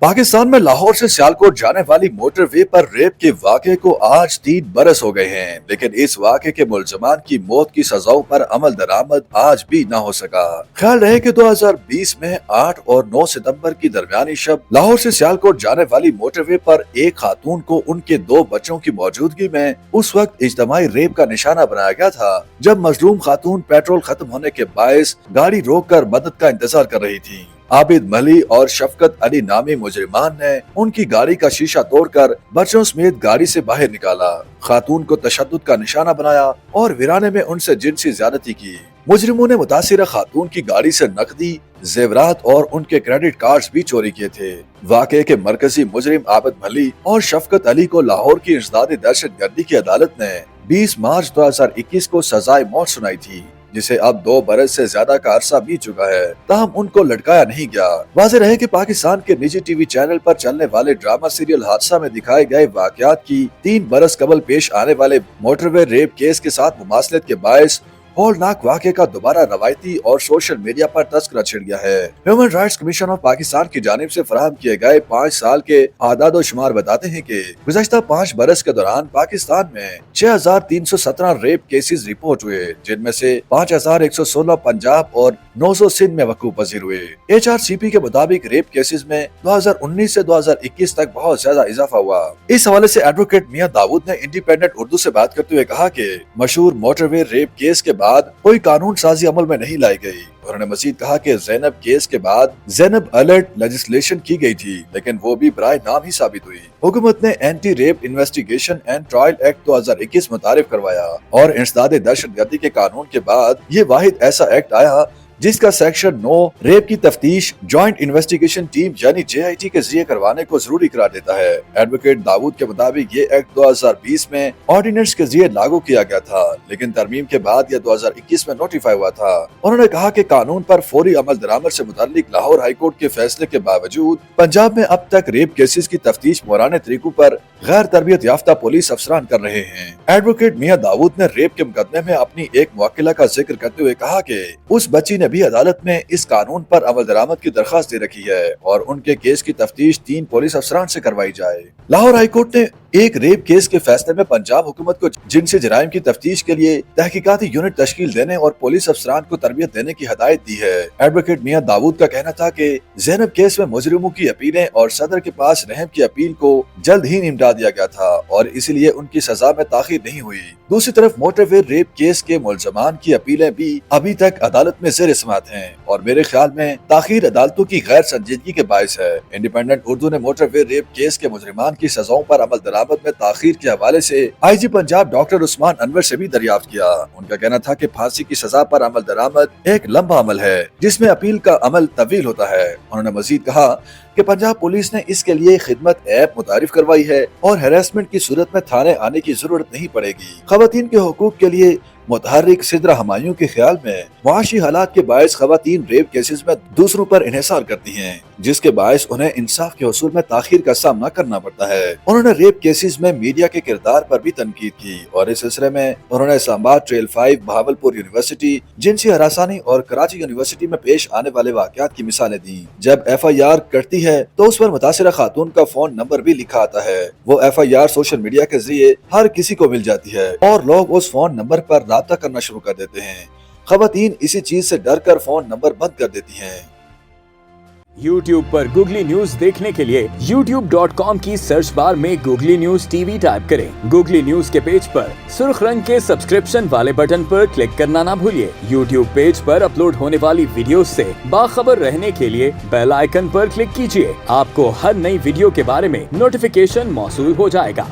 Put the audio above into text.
पाकिस्तान में लाहौर से सियालकोट जाने वाली मोटरवे पर रेप के वाक़े को आज 3 बरस हो गए हैं, लेकिन इस वाक़े के मुलजमान की मौत की सजाओं पर अमल दरामद आज भी न हो सका। ख्याल रहे कि 2020 में 8 और 9 सितंबर की दरमियानी शब लाहौर से सियालकोट जाने वाली मोटरवे पर एक खातून को उनके 2 बच्चों की मौजूदगी में उस वक्त इज्तमाई रेप का निशाना बनाया गया था, जब मजलूम खातून पेट्रोल खत्म होने के बायस गाड़ी रोक कर मदद का इंतजार कर रही थी। आबिद मली और शफकत अली नामी मुजरिमान ने उनकी गाड़ी का शीशा तोड़कर बच्चों समेत गाड़ी से बाहर निकाला, खातून को तशद्दुद का निशाना बनाया और वीराने में उनसे जिनसी ज्यादती की। मुजरिमों ने मुतासिरा खातून की गाड़ी से नकदी, जेवरात और उनके क्रेडिट कार्ड्स भी चोरी किए थे। वाक़े के मरकजी मुजरिम आबिद मली और शफकत अली को लाहौर की इंसदादी दहशतगर्दी की अदालत ने 20 मार्च 2021 को सजाए मौत सुनाई थी, जिसे अब 2 बरस से ज्यादा का अरसा बीत चुका है, ताहम उनको लटकाया नहीं गया। वाज़ेह रहे कि पाकिस्तान के निजी टीवी चैनल पर चलने वाले ड्रामा सीरियल हादसा में दिखाए गए वाकयात की 3 बरस कबल पेश आने वाले मोटरवे रेप केस के साथ मुमासलत के बायस हौलनाक वाक़े का दोबारा रवायती और सोशल मीडिया पर तस्करा छिड़ गया है। Human rights commission of Pakistan की जानिब से फराहम किए गए 5 साल के आदाद शुमार बताते हैं कि गुज़श्ता 5 बरस के दौरान पाकिस्तान में 6317 रेप केसेस रिपोर्ट हुए, जिनमें से 5116 पंजाब और 900 सिंध में वकूअ पजीर हुए। HRCP के मुताबिक रेप केसेस में 2019 से 2021 तक बहुत ज्यादा इजाफा हुआ। इस हवाले से एडवोकेट मियां दाऊद ने इंडिपेंडेंट उर्दू से बात करते हुए कहा कि मशहूर मोटरवे रेप केस के बाद कोई कानून साजी अमल में नहीं लाई गई। उन्होंने मजीद कहा कि ज़ैनब केस के बाद ज़ैनब अलर्ट लेजिस्लेशन की गई थी, लेकिन वो भी बराए नाम ही साबित हुई। हुकूमत ने anti rape investigation and trial act 2021 मुतारिफ करवाया और इंसदादे दहशतगर्दी के कानून के बाद ये वाहिद ऐसा एक्ट आया जिसका सेक्शन 9 रेप की तफ्तीश जॉइंट इन्वेस्टिगेशन टीम यानी JIT के जरिए करवाने को जरूरी करार देता है। एडवोकेट दाऊद के मुताबिक ये एक्ट 2020 में ऑर्डिनेंस के जरिए लागू किया गया था, लेकिन तरमीम के बाद यह 2021 में नोटिफाई हुआ था। उन्होंने कहा कि कानून पर फौरी अमल दरामद से मुताल्लिक लाहौर हाई कोर्ट के फैसले के बावजूद पंजाब में अब तक रेप केसेस की तफ्तीश पुराने तरीकों पर गैर तरबियत याफ्ता पुलिस अफसरान कर रहे हैं। एडवोकेट मियां दाऊद ने रेप के मुकदमे में अपनी एक मुवक्किला का जिक्र करते हुए कहा कि उस बच्ची ने भी अदालत में इस कानून पर अमल दरामद की दरखास्त दे रखी है और उनके केस की तफ्तीश 3 पुलिस अफसरान से करवाई जाए। लाहौर हाई कोर्ट ने एक रेप केस के फैसले में पंजाब हुकूमत को जिनसी जराइम की तफ्तीश के लिए तहकीकाती यूनिट तश्कील देने और पुलिस अफसरान को तरबियत देने की हदायत दी है। एडवोकेट मियां दाऊद का कहना था कि ज़ैनब केस में मुजरिमों की अपीलें और सदर के पास रहम की अपील को जल्द ही निपटा दिया गया था और इसलिए उनकी सजा में ताखीर नहीं हुई। दूसरी तरफ मोटरवे रेप केस के मुलजमान की अपीलें भी अभी तक अदालत में ज़ेर समाअत हैं और मेरे ख्याल में ताखीर अदालतों की गैर संजीदगी के बायस है। इंडिपेंडेंट उर्दू ने मोटरवे रेप केस के मुजरिमान की सजाओं पर अमल दरामद में ताखीर के हवाले से IG पंजाब डॉक्टर उस्मान अनवर से भी दरियाफ्त किया। उनका कहना था कि फांसी की सजा पर अमल दरामद एक लंबा अमल है जिसमें अपील का अमल तवील होता है। उन्होंने मजीद कहा कि पंजाब पुलिस ने इसके लिए खिदमत ऐप मुतारिफ करवाई है और हैरेसमेंट की सूरत में थाने आने की जरूरत नहीं पड़ेगी। खवातीन के हुकूक के लिए मुतहर्रिक सिद्रा हमायूं के ख्याल में मुआशी हालात के बायस खवातीन रेप केसेस में दूसरों पर इन्हिसार करती हैं, जिसके बायस उन्हें इंसाफ के हसूल में ताखीर का सामना करना पड़ता है। उन्होंने रेप केसेस में मीडिया के किरदार पर भी तनकीद की और इस सिलसिले में उन्होंने इस्लामाबाद ट्रेल 5, बहावलपुर यूनिवर्सिटी, जिनसी हरासानी और कराची यूनिवर्सिटी में पेश आने वाले वाकयात की मिसालें दी। जब FIR करती है तो उस पर मुतासिरा खातून का फोन नंबर भी लिखा आता है। वो FIR सोशल मीडिया के जरिए हर किसी को मिल जाती है और लोग उस फोन नंबर पर राब्ता करना शुरू कर देते हैं। खवातीन इसी चीज से डर कर फोन नंबर बंद कर देती हैं। YouTube पर गूगली न्यूज देखने के लिए youtube.com की सर्च बार में गूगली न्यूज TV टाइप करें। गूगली न्यूज के पेज पर सुर्ख रंग के सब्सक्रिप्शन वाले बटन पर क्लिक करना ना भूलिए। YouTube पेज पर अपलोड होने वाली वीडियोस से बाखबर रहने के लिए बेल आइकन पर क्लिक कीजिए। आपको हर नई वीडियो के बारे में नोटिफिकेशन मौसूल हो जाएगा।